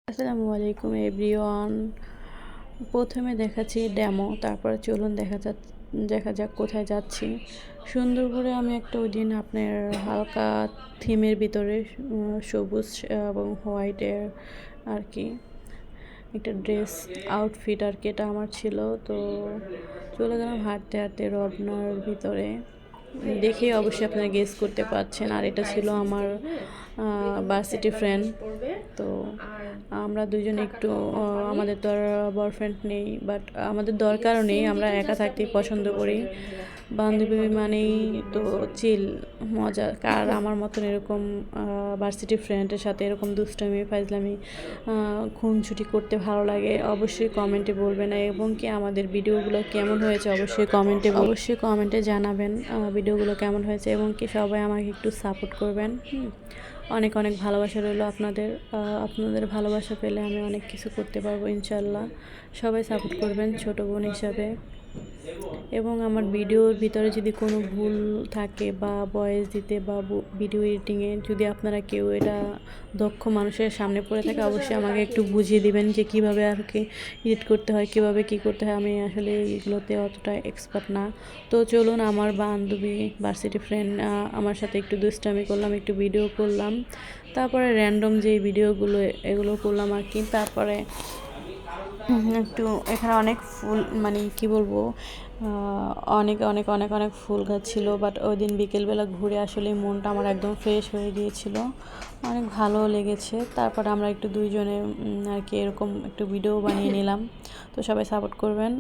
আসসালামু আলাইকুম এভরিওয়ান। প্রথমে দেখাচ্ছি ডেমো, তারপরে চলুন দেখা যাক কোথায় যাচ্ছি। সুন্দর করে আমি একটা ওই দিন আপনার হালকা থিমের ভিতরে সবুজ এবং হোয়াইটের আর কি একটা ড্রেস আউটফিট আর কি এটা আমার ছিল। তো চলে গেলাম হাঁটতে হাঁটতে রবনার ভিতরে। দেখে অবশ্যই আপনারা গেস করতে পারছেন, আর এটা ছিল আমার ভার্সিটি ফ্রেন্ড। তো আমরা দুজন একটু আমাদের তো আর বয়ফ্রেন্ড নেই, বাট আমাদের দরকারও নেই, আমরা একা থাকতেই পছন্দ করি। বান্ধবী মানেই তো চিল মজা, কার আমার মতন এরকম ভার্সিটি ফ্রেন্ডের সাথে এরকম দুষ্টামি ফাইজলামি খুনছুটি করতে ভালো লাগে অবশ্যই কমেন্টে বলবেন, এবং কি আমাদের ভিডিওগুলো কেমন হয়েছে অবশ্যই কমেন্টে জানাবেন ভিডিওগুলো কেমন হয়েছে, এবং কি সবাই আমাকে একটু সাপোর্ট করবেন। অনেক অনেক ভালোবাসা রইলো আপনাদের ভালোবাসা পেলে আমি অনেক কিছু করতে পারবো ইনশাল্লাহ। সবাই সাপোর্ট করবেন ছোট বোন হিসাবে। এবং আমার ভিডিওর ভিতরে যদি কোনো ভুল থাকে বা ভয়েস দিতে বা ভিডিও এডিটিংয়ে যদি আপনারা কেউ এটা দক্ষ মানুষের সামনে পড়ে থাকে অবশ্যই আমাকে একটু বুঝিয়ে দিবেন যে কীভাবে আর কি এডিট করতে হয়, কীভাবে কী করতে হয়। আমি আসলে এগুলোতে অতটা এক্সপার্ট না। তো চলুন, আমার বান্ধবী ভার্সিটি ফ্রেন্ড আমার সাথে একটু দুষ্টামি করলাম, একটু ভিডিও করলাম, তারপরে র্যান্ডম যে ভিডিওগুলো এগুলো করলাম আর কি। তারপরে একটু এখানে অনেক ফুল, মানে কি বলবো, অনেক অনেক অনেক অনেক ফুল গাছ ছিল। বাট ওই দিন বিকেলবেলা ঘুরে আসলে মনটা আমার একদম ফ্রেশ হয়ে গিয়েছিল, অনেক ভালো লেগেছে। তারপর আমরা একটু দুইজনে আর কি এরকম একটু ভিডিও বানিয়ে নিলাম। তো সবাই সাপোর্ট করবেন।